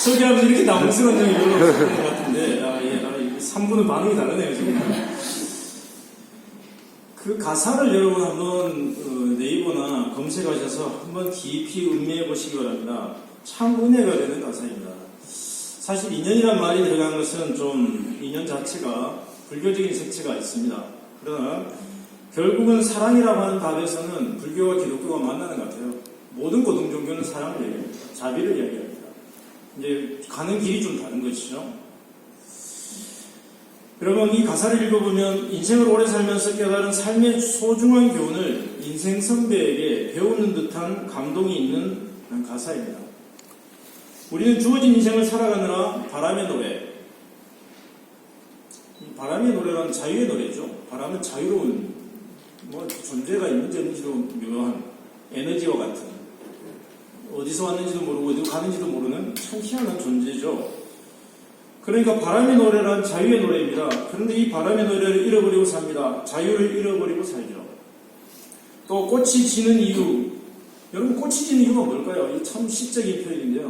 소개하면서 이렇게 남성한 점이 별로 없었던 것 같은데, 3분은 반응이 다르네요, 지금. 그 가사를 여러분 한번 네이버나 검색하셔서 한번 깊이 음미해 보시기 바랍니다. 참 은혜가 되는 가사입니다. 사실 인연이란 말이 들어간 것은 좀 인연 자체가 불교적인 색채가 있습니다. 그러나 결국은 사랑이라고 하는 답에서는 불교와 기독교가 만나는 것 같아요. 모든 고등 종교는 사랑을 얘기합니다. 자비를 이야기합니다. 이제 가는 길이 좀 다른 것이죠. 여러분, 이 가사를 읽어보면 인생을 오래 살면서 깨달은 삶의 소중한 교훈을 인생 선배에게 배우는 듯한 감동이 있는 가사입니다. 우리는 주어진 인생을 살아가느라 바람의 노래, 이 바람의 노래란 자유의 노래죠. 바람은 자유로운 존재가 있는지 없는지도 묘한 에너지와 같은, 어디서 왔는지도 모르고 어디로 가는지도 모르는 참 희한한 존재죠. 그러니까 바람의 노래란 자유의 노래입니다. 그런데 이 바람의 노래를 잃어버리고 삽니다. 자유를 잃어버리고 살죠. 또 꽃이 지는 이유, 여러분 꽃이 지는 이유가 뭘까요? 이 참 시적인 표현인데요.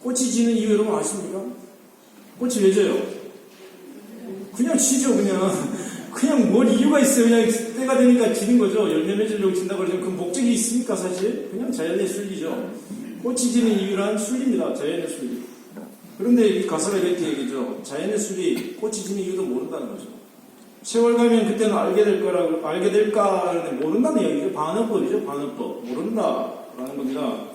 꽃이 지는 이유 여러분 아십니까? 꽃이 왜 져요? 그냥 지죠. 그냥 뭘 이유가 있어요. 그냥 때가 되니까 지는 거죠. 열매 맺으려고 진다고 그러면 그 목적이 있습니까? 사실 그냥 자연의 순리죠. 꽃이 지는 이유란 순리입니다. 자연의 순리. 그런데 이 가사가 이렇게 얘기죠. 자연의 순리, 꽃이 지는 이유도 모른다는 거죠. 세월 가면 그때는 알게 될까 하는데 모른다는 얘기죠. 반어법이죠. 반어법. 모른다라는 겁니다.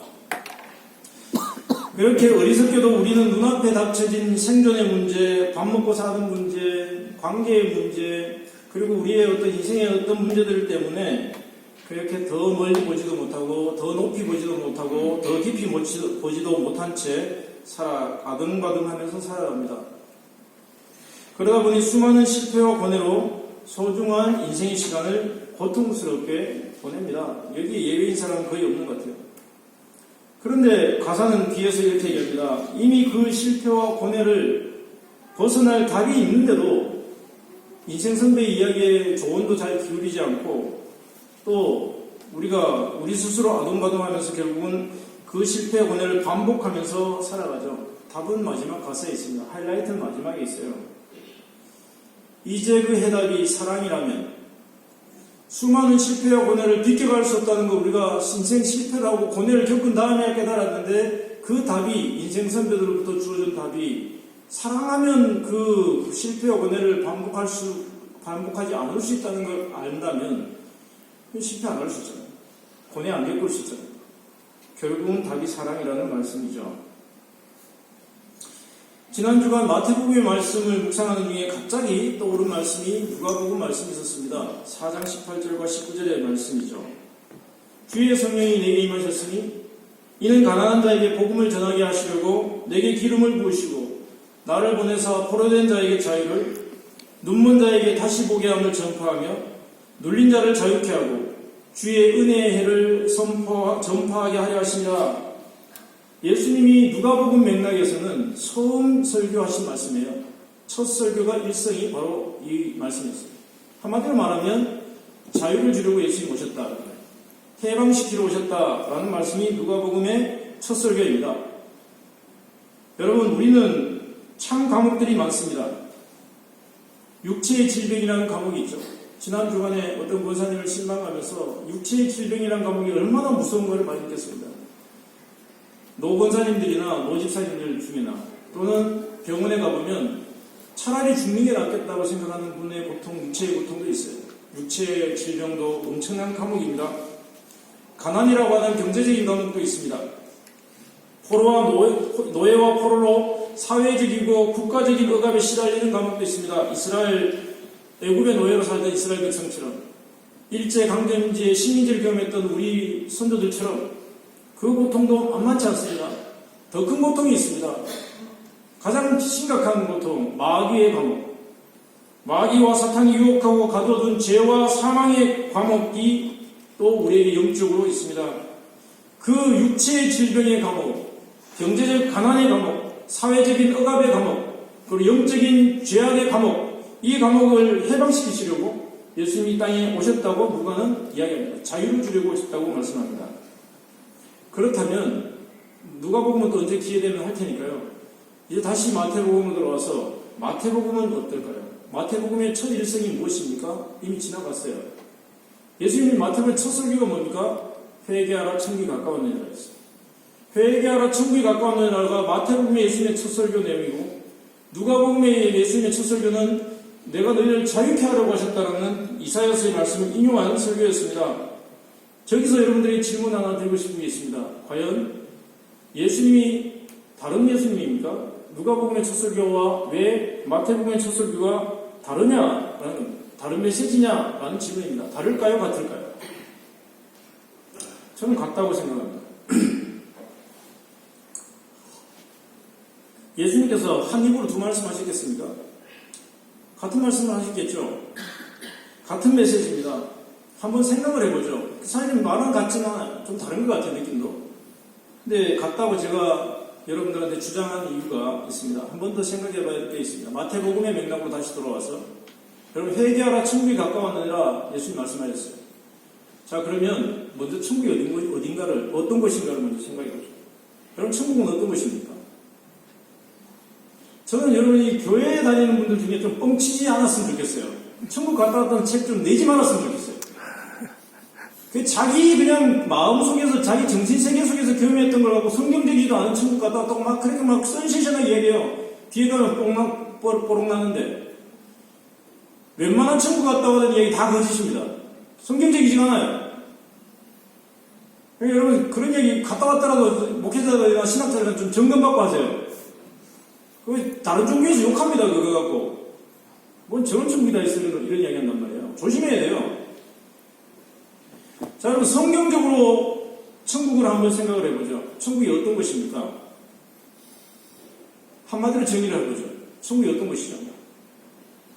그렇게 어리석게도 우리는 눈앞에 닥쳐진 생존의 문제, 밥 먹고 사는 문제, 관계의 문제, 그리고 우리의 어떤 인생의 어떤 문제들 때문에 그렇게 더 멀리 보지도 못하고, 더 높이 보지도 못하고, 더 깊이 보지도 못한 채 아등바등하면서 살아갑니다. 그러다 보니 수많은 실패와 고뇌로 소중한 인생의 시간을 고통스럽게 보냅니다. 여기 예외인 사람은 거의 없는 것 같아요. 그런데 가사는 뒤에서 이렇게 얘기합니다. 이미 그 실패와 고뇌를 벗어날 답이 있는데도 인생 선배의 이야기에 조언도 잘 기울이지 않고 또 우리가 우리 스스로 아동바동하면서 결국은 그 실패와 고뇌를 반복하면서 살아가죠. 답은 마지막 가사에 있습니다. 하이라이트는 마지막에 있어요. 이제 그 해답이 사랑이라면 수많은 실패와 고뇌를 비껴갈 수 없다는 거 우리가 인생 실패를 하고 고뇌를 겪은 다음에 깨달았는데 그 답이 인생 선배들로부터 주어진 답이 사랑하면 그 실패와 고뇌를 반복하지 않을 수 있다는 걸 안다면 실패 안 할 수 있잖아요. 고뇌 안 겪을 수 있잖아요. 결국은 답이 사랑이라는 말씀이죠. 지난 주간 마태복음의 말씀을 묵상하는 중에 갑자기 떠오른 말씀이 누가복음 말씀이 있었습니다. 4장 18절과 19절의 말씀이죠. 주의 성령이 내게 임하셨으니 이는 가난한 자에게 복음을 전하게 하시려고 내게 기름을 부으시고 나를 보내사 포로된 자에게 자유를, 눈먼 자에게 다시 보게 함을 전파하며 눌린 자를 자유케 하고 주의 은혜의 해를 전파하게 하려 하시니라. 예수님이 누가복음 맥락에서는 처음 설교하신 말씀이에요. 첫 설교가 일성이 바로 이 말씀이었어요. 한마디로 말하면 자유를 주려고 예수님이 오셨다, 해방시키러 오셨다라는 말씀이 누가복음의 첫 설교입니다. 여러분, 우리는 참 과목들이 많습니다. 육체의 질병이라는 과목이 있죠. 지난 주간에 어떤 권사님을 신방하면서 육체의 질병이라는 과목이 얼마나 무서운 것을 많이 느꼈습니다. 노 권사님들이나 노 집사님들 중에나 또는 병원에 가보면 차라리 죽는 게 낫겠다고 생각하는 분의 고통, 육체의 고통도 있어요. 육체의 질병도 엄청난 과목입니다. 가난이라고 하는 경제적인 과목도 있습니다. 노예와 포로로 사회적이고 국가적인 억압에 시달리는 과목도 있습니다. 애굽의 노예로 살던 이스라엘 백성처럼 일제강점기에 식민지를 경험했던 우리 선조들처럼 그 고통도 만만치 않습니다. 더 큰 고통이 있습니다. 가장 심각한 고통, 마귀의 과목. 마귀와 사탄이 유혹하고 가둬둔 죄와 사망의 과목이 또 우리에게 영적으로 있습니다. 그 육체의 질병의 과목, 경제적 가난의 과목, 사회적인 억압의 과목, 그리고 영적인 죄악의 과목, 이 과목을 해방시키시려고 예수님이 이 땅에 오셨다고 누가는 이야기합니다. 자유를 주려고 오셨다고 말씀합니다. 그렇다면 누가복음은 또 언제 기회되면 할 테니까요. 이제 다시 마태복음으로 들어와서 마태복음은 어떨까요? 마태복음의 첫 일성이 무엇입니까? 이미 지나갔어요. 예수님이 마태복음의 첫 설교가 뭡니까? 회개하라 천국이 가까웠느니라 했어요. 회개하라 천국이 가까웠느니라가 마태복음의 예수님의 첫 설교 내용이고, 누가복음의 예수님의 첫 설교는 내가 너희를 자유케 하려고 하셨다라는 이사야서의 말씀을 인용한 설교였습니다. 저기서 여러분들이 질문 하나 드리고 싶은 게 있습니다. 과연 예수님이 다른 예수님입니까? 누가복음의 첫 설교와 왜 마태복음의 첫 설교가 다르냐라는, 다른 메시지냐라는 질문입니다. 다를까요? 같을까요? 저는 같다고 생각합니다. 예수님께서 한 입으로 두 말씀 하시겠습니까? 같은 말씀을 하시겠죠? 같은 메시지입니다. 한번 생각을 해보죠. 사실은 말은 같지만 좀 다른 것 같아요, 느낌도. 근데 같다고 제가 여러분들한테 주장한 이유가 있습니다. 한 번 더 생각해 봐야 될 게 있습니다. 마태복음의 맥락으로 다시 돌아와서, 여러분, 회개하라 천국이 가까웠느니라 예수님 말씀하셨어요. 자, 그러면 먼저 천국이 어딘가를, 어떤 것인가를 먼저 생각해 보죠. 여러분, 천국은 어떤 것입니까? 저는 여러분이 교회에 다니는 분들 중에 좀 뻥치지 않았으면 좋겠어요. 천국 갔다 왔다는 책 좀 내지 말았으면 좋겠어요. 자기 그냥 마음속에서, 자기 정신세계 속에서 경험했던 걸 갖고 성경적이지도 않은 천국 갔다 왔다고 막 그렇게 막 센세이션하게 얘기해요. 뒤에 가면 뽀록 나는데. 웬만한 천국 갔다 오는 얘기 다 거짓입니다. 성경적이지가 않아요. 그러니까 여러분, 그런 얘기 갔다 왔더라도 목회자들이나 신학자들은 좀 점검받고 하세요. 다른 종교에서 욕합니다, 그거 갖고. 뭔 저런 천국이 다 있으면 이런 이야기 한단 말이에요. 조심해야 돼요. 자, 여러분, 성경적으로 천국을 한번 생각을 해보죠. 천국이 어떤 것입니까? 한마디로 정의를 해보죠. 천국이 어떤 것이죠?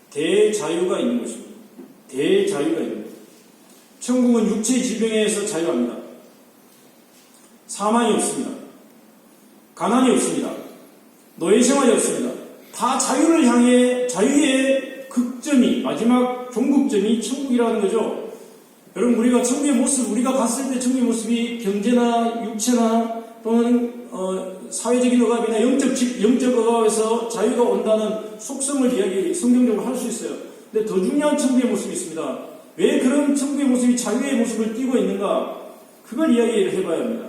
대자유가 있는 것입니다. 대자유가 있는 것. 천국은 육체의 질병에서 자유합니다. 사망이 없습니다. 가난이 없습니다. 노예 생활이 없습니다. 다 자유를 향해, 자유의 극점이, 마지막 종국점이 천국이라는 거죠. 여러분, 우리가 천국의 모습, 우리가 갔을 때 천국의 모습이 경제나 육체나 또는 사회적인 억압이나 영적 억압에서 자유가 온다는 속성을 이야기, 성경적으로 할 수 있어요. 근데 더 중요한 천국의 모습이 있습니다. 왜 그런 천국의 모습이 자유의 모습을 띠고 있는가? 그걸 이야기를 해봐야 합니다.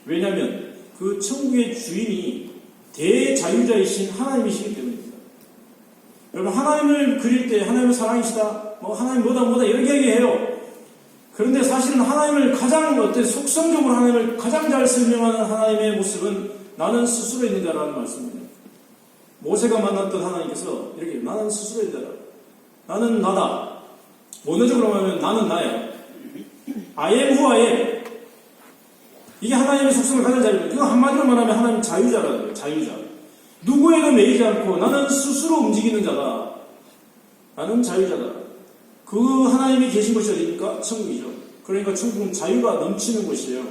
왜냐하면 그 천국의 주인이 대자유자이신 하나님이시기 때문입니다. 여러분, 하나님을 그릴 때 하나님은 사랑이시다, 하나님 뭐다 이렇게 얘기해요. 그런데 사실은 하나님을 가장 속성적으로 하나님을 가장 잘 설명하는 하나님의 모습은 나는 스스로 있는 자라는 말씀입니다. 모세가 만났던 하나님께서 이렇게, 나는 스스로 있는 자라. 나는 나다. 원어적으로 하면 나는 나야. I am who I am. 이게 하나님의 속성을 가진 자입니다. 이거 한마디로 말하면 하나님 자유자라는 거예요. 자유자. 누구에도 매이지 않고 나는 스스로 움직이는 자다. 나는 자유자다. 그 하나님이 계신 곳이 어디입니까? 천국이죠. 그러니까 천국은 자유가 넘치는 곳이에요.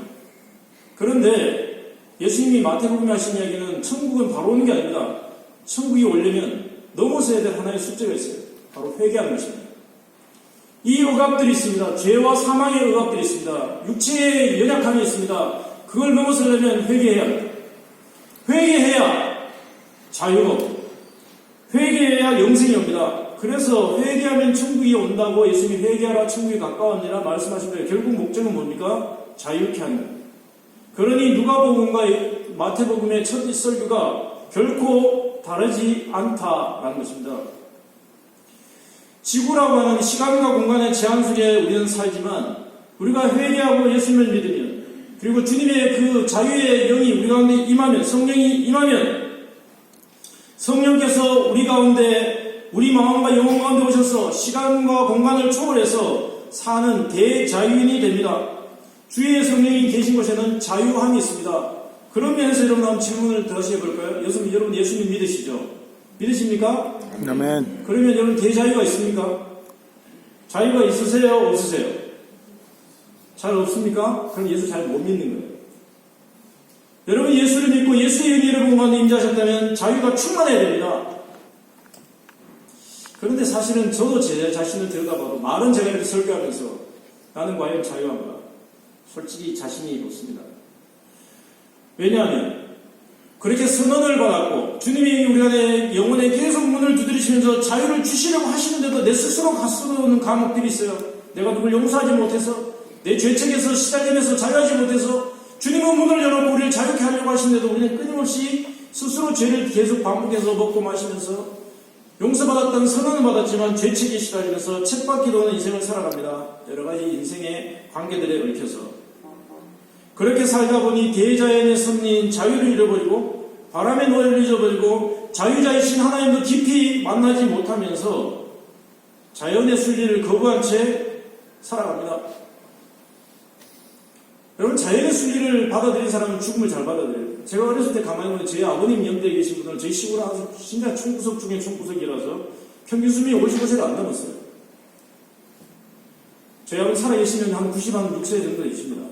그런데 예수님이 마태복음에 하신 이야기는 천국은 바로 오는 게 아닙니다. 천국이 오려면 넘어서야 될 하나의 숙제가 있어요. 바로 회개하는 것입니다. 이 억압들이 있습니다. 죄와 사망의 억압들이 있습니다. 육체의 연약함이 있습니다. 그걸 넘어서려면 회개해야 합니다. 회개해야 자유가 없고, 회개해야 영생이 옵니다. 그래서 회개하면 천국이 온다고 예수님이 회개하라 천국이 가까웠느니라 말씀하신 거예요. 결국 목적은 뭡니까? 자유케 하는 거예요. 그러니 누가복음과 마태복음의 첫 설교가 결코 다르지 않다라는 것입니다. 지구라고 하는 시간과 공간의 제한 속에 우리는 살지만, 우리가 회개하고 예수님을 믿으면, 그리고 주님의 그 자유의 영이 우리 가운데 임하면, 성령이 임하면, 성령께서 우리 가운데, 우리 마음과 영혼 가운데 오셔서 시간과 공간을 초월해서 사는 대자유인이 됩니다. 주의 성령이 계신 곳에는 자유함이 있습니다. 그런 면에서 여러분 한번 질문을 다시 해볼까요? 여러분 예수님 믿으시죠? 믿으십니까? 아멘. 그러면 여러분 대자유가 있습니까? 자유가 있으세요? 없으세요? 잘 없습니까? 그럼 예수 잘 못 믿는 거예요. 여러분 예수를 믿고 예수의 은혜를 여러분 가운데 임재하셨다면 자유가 충만해야 됩니다. 그런데 사실은 저도 제 자신을 들여다봐도 말은 제가 이렇게 설교하면서 나는 과연 자유한가? 솔직히 자신이 없습니다. 왜냐하면 그렇게 선언을 받았고 주님이 우리 안에 영혼에 계속 문을 두드리시면서 자유를 주시려고 하시는데도 내 스스로 가스로는 감옥들이 있어요. 내가 누굴 용서하지 못해서, 내 죄책에서 시달리면서 자유하지 못해서 주님은 문을 열어놓고 우리를 자유케 하려고 하시는데도 우리는 끊임없이 스스로 죄를 계속 반복해서 먹고 마시면서 용서받았다는 선언을 받았지만 죄책에 시달리면서 쳇바퀴 도는 인생을 살아갑니다. 여러가지 인생의 관계들에 얽혀서 그렇게 살다 보니 대자연의 섭리인 자유를 잃어버리고 바람의 노래를 잊어버리고 자유자이신 하나님도 깊이 만나지 못하면서 자연의 순리를 거부한 채 살아갑니다. 여러분, 자연의 순리를 받아들인 사람은 죽음을 잘 받아들여요. 제가 어렸을 때 가만히 보면 제 아버님 연대에 계신 분들은 저희 시골 아주 진짜 총구석 중에 총구석이라서 평균 수명이 55세가 안 넘었어요. 저희 아버님 살아계시면 한 96세 정도 되십니다.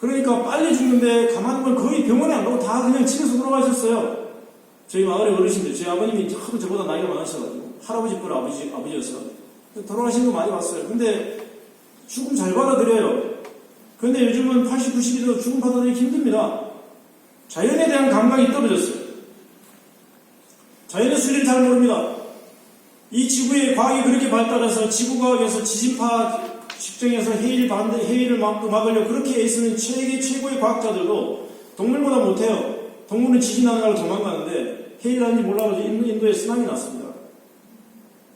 그러니까 빨리 죽는데 가만히 보면 거의 병원에 안 가고 다 그냥 집에서 돌아가셨어요. 저희 마을의 어르신들, 저희 아버님이 하도 저보다 나이가 많으셔가지고 할아버지 뻘 아버지였어. 돌아가신 거 많이 봤어요. 근데 죽음 잘 받아들여요. 근데 요즘은 80, 90이도 죽음 받아들이기 힘듭니다. 자연에 대한 감각이 떨어졌어요. 자연의 순리를 잘 모릅니다. 이 지구의 과학이 그렇게 발달해서 지구과학에서 지진파 측정해서 해일을 막으려고 그렇게 애쓰는 최고의 과학자들도 동물보다 못해요. 동물은 지진하는 걸 도망가는데 해일하는지 몰라가지고 인도에 쓰나미 났습니다.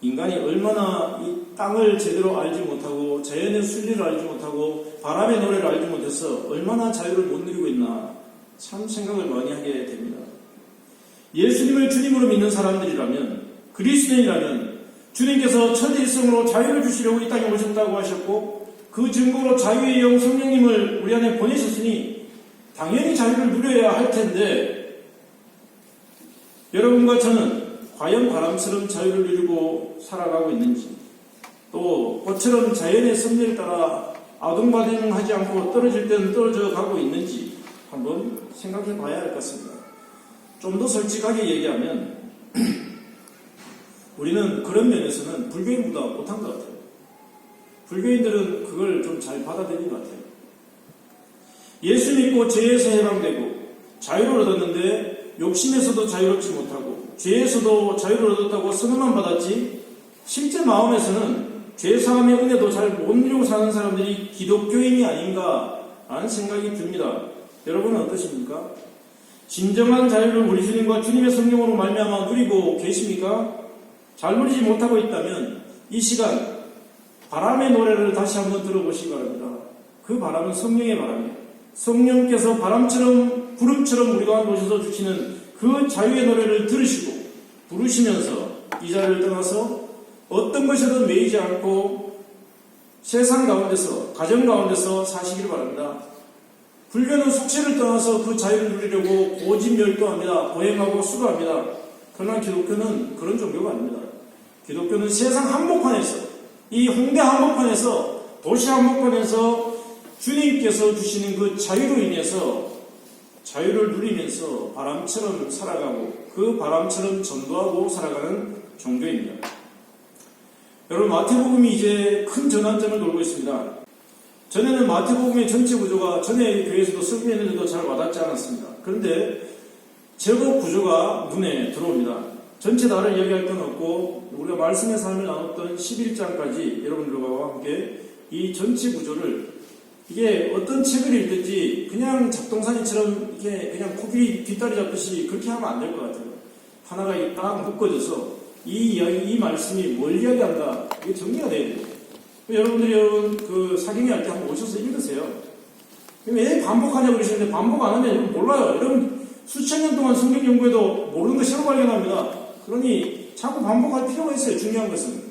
인간이 얼마나 이 땅을 제대로 알지 못하고 자연의 순리를 알지 못하고 바람의 노래를 알지 못해서 얼마나 자유를 못 누리고 있나 참 생각을 많이 하게 됩니다. 예수님을 주님으로 믿는 사람들이라면, 그리스도인이라면 주님께서 천지일성으로 자유를 주시려고 이 땅에 오셨다고 하셨고 그 증거로 자유의 영 성령님을 우리 안에 보내셨으니 당연히 자유를 누려야 할 텐데 여러분과 저는 과연 바람처럼 자유를 누리고 살아가고 있는지, 또 꽃처럼 자연의 섭리를 따라 아둥바둥하지 않고 떨어질 때는 떨어져 가고 있는지 한번 생각해 봐야 할 것 같습니다. 좀 더 솔직하게 얘기하면 우리는 그런 면에서는 불교인보다 못한 것 같아요. 불교인들은 그걸 좀 잘 받아들인 것 같아요. 예수 믿고 죄에서 해방되고 자유를 얻었는데 욕심에서도 자유롭지 못하고 죄에서도 자유를 얻었다고 선언만 받았지 실제 마음에서는 죄사함의 은혜도 잘 못 누리고 사는 사람들이 기독교인이 아닌가 라는 생각이 듭니다. 여러분은 어떠십니까? 진정한 자유를 우리 주님과 주님의 성령으로 말미암아 누리고 계십니까? 잘 누리지 못하고 있다면 이 시간 바람의 노래를 다시 한번 들어보시기 바랍니다. 그 바람은 성령의 바람이에요. 성령께서 바람처럼 구름처럼 우리 가운데 오셔서 주시는 그 자유의 노래를 들으시고 부르시면서 이 자리를 떠나서 어떤 것에도 매이지 않고 세상 가운데서, 가정 가운데서 사시길 바랍니다. 불교는 속세를 떠나서 그 자유를 누리려고 고집멸도합니다. 보행하고 수고합니다. 그러나 기독교는 그런 종교가 아닙니다. 기독교는 세상 한복판에서, 이 홍대 한복판에서, 도시 한복판에서 주님께서 주시는 그 자유로 인해서 자유를 누리면서 바람처럼 살아가고 그 바람처럼 전도하고 살아가는 종교입니다. 여러분, 마태복음이 이제 큰 전환점을 돌고 있습니다. 전에는 마태복음의 전체 구조가 전에 교회에서도 설교했는데도 잘 와닿지 않았습니다. 그런데 제법 구조가 눈에 들어옵니다. 전체 다를 이야기할 건 없고 우리가 말씀의 삶을 나눴던 11장까지 여러분들과 함께 이 전체 구조를 이게 어떤 책을 읽든지 그냥 잡동사니처럼 이렇게 그냥 코끼리 뒷다리 잡듯이 그렇게 하면 안 될 것 같아요. 하나가 딱 묶어져서 이 이야기, 이 말씀이 뭘 이야기한다, 이게 정리가 돼야 돼요. 여러분들이 그 사경이 할 때 한번 오셔서 읽으세요. 왜 반복하냐고 그러시는데 반복 안 하면 여러분 몰라요. 여러분 수천 년 동안 성경 연구에도 모르는 거 새로 발견합니다. 그러니 자꾸 반복할 필요가 있어요. 중요한 것은.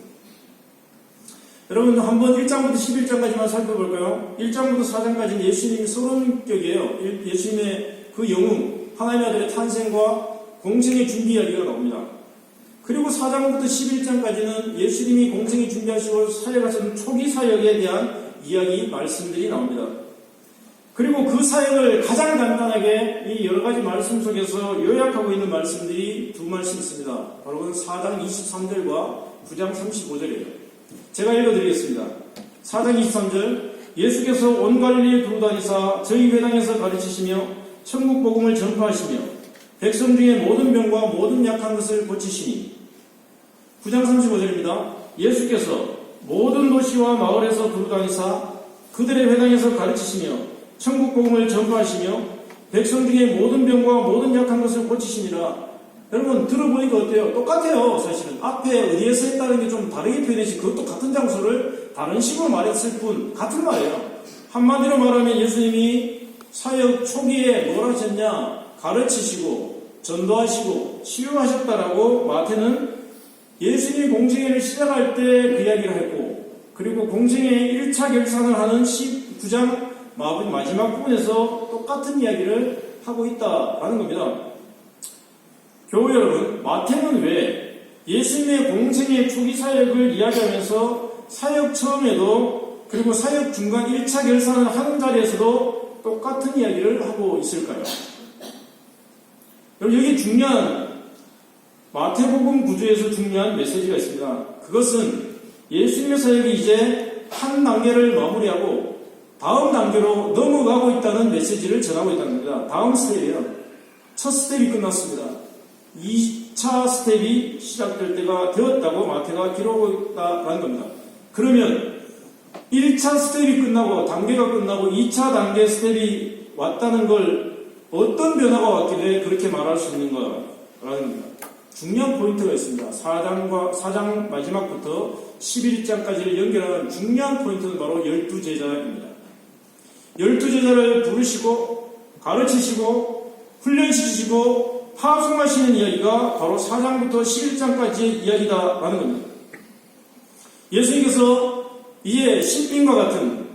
여러분 한번 1장부터 11장까지만 살펴볼까요? 1장부터 4장까지는 예수님이 서론격이에요. 예수님의 그 영웅, 하나님의 아들의 탄생과 공생의 준비 이야기가 나옵니다. 그리고 4장부터 11장까지는 예수님이 공생의 준비하시고 사역하신 초기 사역에 대한 이야기, 말씀들이 나옵니다. 그리고 그 사역을 가장 간단하게 이 여러 가지 말씀 속에서 요약하고 있는 말씀들이 두 말씀 있습니다. 바로 그 4장 23절과 9장 35절이에요. 제가 읽어드리겠습니다. 4장 23절, 예수께서 온 갈릴리에 두루다니사 저희 회당에서 가르치시며 천국 복음을 전파하시며 백성 중에 모든 병과 모든 약한 것을 고치시니. 9장 35절입니다. 예수께서 모든 도시와 마을에서 두루다니사 그들의 회당에서 가르치시며 천국 복음을 전파하시며 백성 중에 모든 병과 모든 약한 것을 고치시니라. 여러분 들어보니까 어때요? 똑같아요. 사실은 앞에 어디에서 했다는 게 좀 다르게 표현되지, 그것도 같은 장소를 다른 식으로 말했을 뿐 같은 말이에요. 한마디로 말하면 예수님이 사역 초기에 뭘 하셨냐? 가르치시고 전도하시고 치유하셨다라고 마태는 예수님이 공생애를 시작할 때 그 이야기를 했고, 그리고 공생애의 1차 결산을 하는 19장 마지막 부분에서 똑같은 이야기를 하고 있다라는 겁니다. 교우 여러분, 마태는 왜 예수님의 공생애 초기 사역을 이야기하면서 사역 처음에도 그리고 사역 중간 1차 결산을 하는 자리에서도 똑같은 이야기를 하고 있을까요? 여러분, 여기 중요한 마태복음 구조에서 중요한 메시지가 있습니다. 그것은 예수님의 사역이 이제 한 단계를 마무리하고 다음 단계로 넘어가고 있다는 메시지를 전하고 있다는 겁니다. 다음 스텝이에요. 첫 스텝이 끝났습니다. 2차 스텝이 시작될 때가 되었다고 마태가 기록하고 있다는 겁니다. 그러면 1차 스텝이 끝나고 단계가 끝나고 2차 단계 스텝이 왔다는 걸 어떤 변화가 왔길래 그렇게 말할 수 있는 거라는 겁니다. 중요한 포인트가 있습니다. 4장 마지막부터 11장까지를 연결하는 중요한 포인트는 바로 12제자입니다. 12제자를 부르시고 가르치시고 훈련시키시고 파송하시는 이야기가 바로 4장부터 11장까지의 이야기다라는 겁니다. 예수님께서 이에 신빙과 같은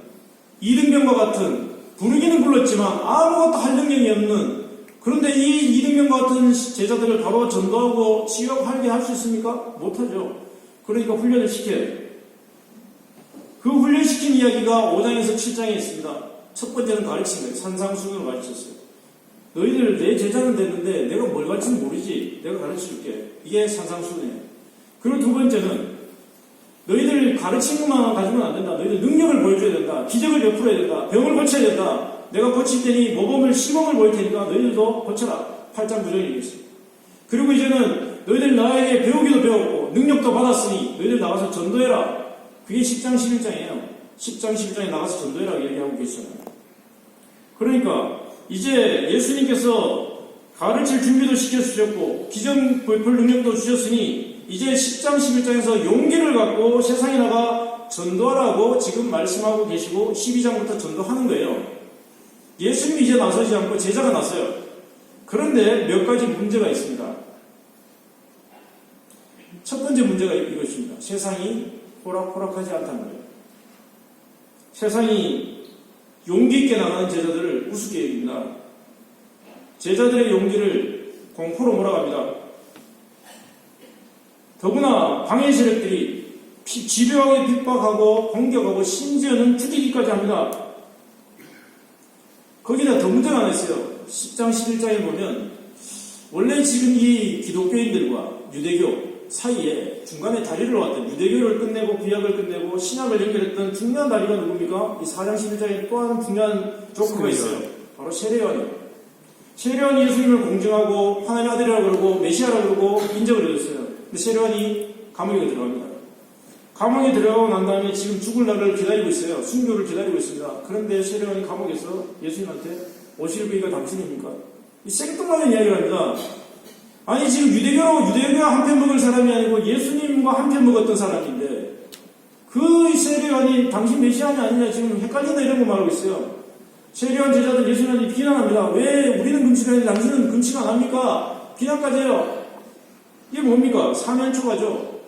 이등병과 같은 부르기는 불렀지만 아무것도 할 능력이 없는, 그런데 이 이등병과 같은 제자들을 바로 전도하고 치유하게 할 수 있습니까? 못하죠. 그러니까 훈련을 시켜요. 그 훈련시킨 이야기가 5장에서 7장에 있습니다. 첫 번째는 가르친 거예요. 산상수훈을 가르쳤어요. 너희들 내 제자는 됐는데 내가 뭘 가르치는지 모르지. 내가 가르쳐줄게. 이게 산상수훈이에요. 그리고 두 번째는 너희들 가르친 것만 가지고는 안 된다. 너희들 능력을 보여줘야 된다. 기적을 베풀어야 된다. 병을 고쳐야 된다. 내가 고칠 테니 모범을 시범을 보일 테니까 너희들도 고쳐라. 8장 9절에 얘기했어요. 그리고 이제는 너희들 나에게 배우기도 배웠고 능력도 받았으니 너희들 나가서 전도해라. 그게 10장 11장이에요. 10장 11장에 나가서 전도해라 얘기하고 계시잖아요. 그러니까 이제 예수님께서 가르칠 준비도 시켜주셨고 기적 베풀 능력도 주셨으니 이제 10장 11장에서 용기를 갖고 세상에 나가 전도하라고 지금 말씀하고 계시고 12장부터 전도하는 거예요. 예수님이 이제 나서지 않고 제자가 나서요. 그런데 몇 가지 문제가 있습니다. 첫 번째 문제가 이것입니다. 세상이 호락호락하지 않다는 거예요. 세상이 용기 있게 나가는 제자들을 우습게 여깁니다. 제자들의 용기를 공포로 몰아갑니다. 더구나 방해 세력들이 집요하게 핍박하고 공격하고 심지어는 죽이기까지 합니다. 거기다 더 문제가 하나 있어요. 10장 11장에 보면 원래 지금 이 기독교인들과 유대교 사이에 중간에 다리를 놓았던, 유대교를 끝내고 구약을 끝내고 신약을 연결했던 중요한 다리가 누굽니까? 이 4장 11장에 또 한 중요한 조커가 있어요. 바로 세례요한이에요. 세례요한이 예수님을 공증하고 하나님의 아들이라고 그러고 메시아라고 그러고 인정을 해줬어요. 근데 세례요한이 감옥에 들어갑니다. 감옥에 들어가고 난 다음에 지금 죽을 날을 기다리고 있어요. 순교를 기다리고 있습니다. 그런데 세례요한이 감옥에서 예수님한테 오실 그이가 당신입니까? 이 생뚱맞은 이야기를 합니다. 아니 지금 유대교와 한편 먹을 사람이 아니고 예수님과 한편 먹었던 사람인데 그 세례요한이 당신 메시아냐 아니냐 지금 헷갈린다 이런 거 말하고 있어요. 세례요한 제자들 예수님한테 비난합니다. 왜 우리는 금식하는데 당신은 금식 안 합니까? 비난까지 해요. 이게 뭡니까? 사면초가죠.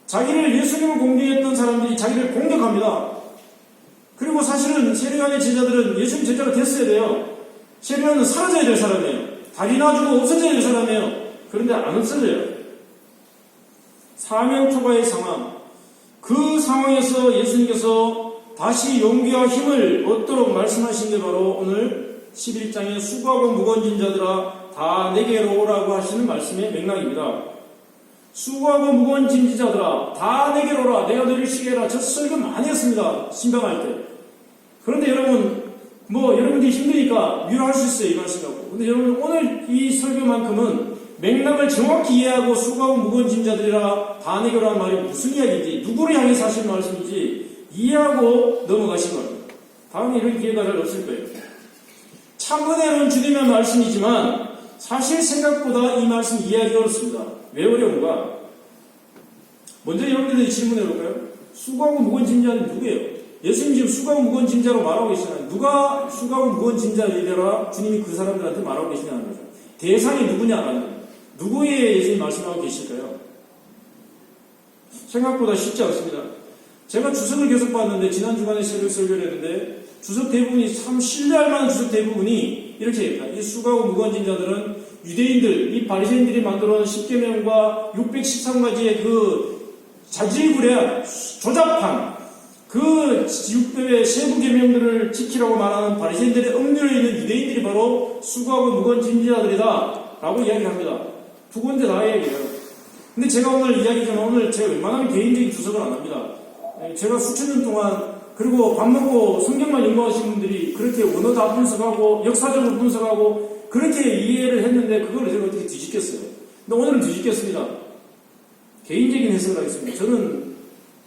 자기를 예수님을 공격했던 사람들이 자기를 공격합니다. 그리고 사실은 세례요한의 제자들은 예수님 제자가 됐어야 돼요. 세례요한은 사라져야 될 사람이에요. 다리 놔주고 없어져야 될 사람이에요. 그런데 안 없어져요. 사명초가의 상황, 그 상황에서 예수님께서 다시 용기와 힘을 얻도록 말씀하신 게 바로 오늘 11장에 수고하고 무거운 짐 자들아 다 내게로 오라고 하시는 말씀의 맥락입니다. 수고하고 무거운 짐 자들아 다 내게로 오라. 내가 너희를 쉬게 해라. 저 설교 많이 했습니다. 신방할 때. 그런데 여러분, 여러분들이 힘드니까 위로할 수 있어요, 이 말씀하고. 근데 여러분, 오늘 이 설교만큼은 맥락을 정확히 이해하고 수고하고 무거운 짐 자들이라 반해교라는 말이 무슨 이야기인지, 누구를 향해서 하신 말씀인지 이해하고 넘어가신 겁니다. 다음에 이런 기회가 잘 없을 거예요. 참 은혜로운 주님의 말씀이지만 사실 생각보다 이 말씀 이해하기 어렵습니다. 왜 어려운가? 먼저 여러분들이 질문해 볼까요? 수고하고 무거운 짐자는 누구예요? 예수님 지금 수고하고 무거운 짐자로 말하고 계시잖아요. 누가 수고하고 무거운 짐자이더라 주님이 그 사람들한테 말하고 계시냐는 거죠. 대상이 누구냐라는 거예요. 누구의 예수님 말씀하고 계실까요? 생각보다 쉽지 않습니다. 제가 주석을 계속 봤는데 지난 주간에 새벽 설교를 했는데 주석 대부분이 참 신뢰할 만한 주석 대부분이 이렇게 됩니다. 이 수고하고 무거운 짐자들은 유대인들, 이 바리새인들이 만들어 놓은 10계명과 613가지의 그 자질구레한 조잡한 그 600의 세부 계명들을 지키라고 말하는 바리새인들의 음료에 있는 유대인들이 바로 수고하고 무거운 짐자들이다 라고 이야기합니다. 두 군데 다 이야기해요. 근데 제가 오늘 이야기 전에 오늘 제가 웬만하면 개인적인 주석을 안 합니다. 제가 수천 년 동안 그리고 밥 먹고 성경만 연구하시는 분들이 그렇게 원어 다 분석하고 역사적으로 분석하고 그렇게 이해를 했는데 그걸 제가 어떻게 뒤집겠어요. 근데 오늘은 뒤집겠습니다. 개인적인 해석을 하겠습니다. 저는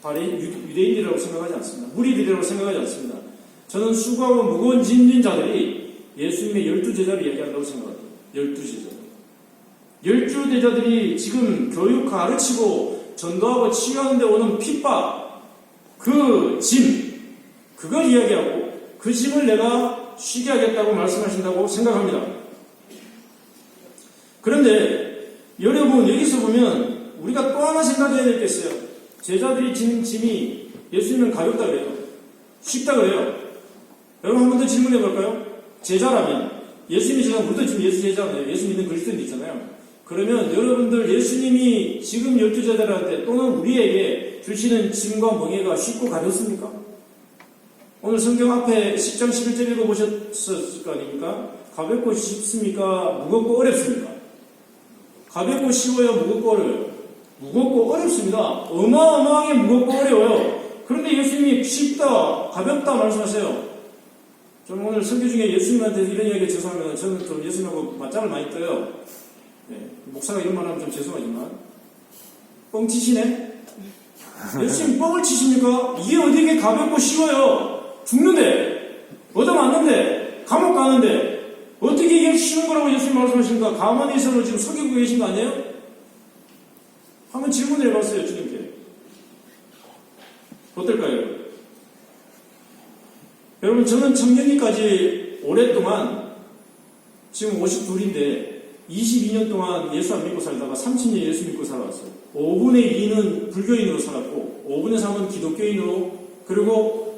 유대인이라고 생각하지 않습니다. 무리들이라고 생각하지 않습니다. 저는 수고하고 무거운 짐진 자들이 예수님의 12제자를 얘기한다고 생각합니다. 12제자. 12제자들이 지금 교육 가르치고 전도하고 치유하는데 오는 핍박, 그 짐, 그걸 이야기하고 그 짐을 내가 쉬게 하겠다고 말씀하신다고 생각합니다. 그런데 여러분 여기서 보면 우리가 또 하나 생각해야 될 게 있어요. 제자들이 지는 짐이 예수님은 가볍다 그래요. 쉽다 그래요. 여러분 한 번 더 질문해 볼까요? 제자라면 예수님이 제자, 우리도 지금 예수 제자잖아요. 예수 믿는 그리스도인이 있잖아요. 그러면 여러분들 예수님이 지금 12제자들한테 또는 우리에게 주시는 짐과 멍에가 쉽고 가볍습니까? 오늘 성경 앞에 10장 11절 읽어보셨을 거 아닙니까? 가볍고 쉽습니까? 무겁고 어렵습니까? 가볍고 쉬워요? 무겁고 어려워요? 무겁고 어렵습니다. 어마어마하게 무겁고 어려워요. 그런데 예수님이 쉽다, 가볍다 말씀하세요. 저는 오늘 설교 중에 예수님한테 이런 이야기가 죄송합니다. 저는 좀 예수님하고 맞짱을 많이 떠요. 네, 목사가 이런 말 하면 좀 죄송하지만 뻥치시네? 예수님 뻥을 치십니까? 이게 어디게 가볍고 쉬워요? 죽는데, 얻어맞는데, 감옥 가는데, 어떻게 이게 쉬운 거라고 예수님 말씀하십니까? 가만히 있어서 지금 속이고 계신 거 아니에요? 한번 질문을 해봤어요, 주님께. 어떨까요? 여러분, 저는 청년기까지 오랫동안, 지금 52인데, 22년 동안 예수 안 믿고 살다가 30년 예수 믿고 살아왔어요. 5분의 2는 불교인으로 살았고, 5분의 3은 기독교인으로, 그리고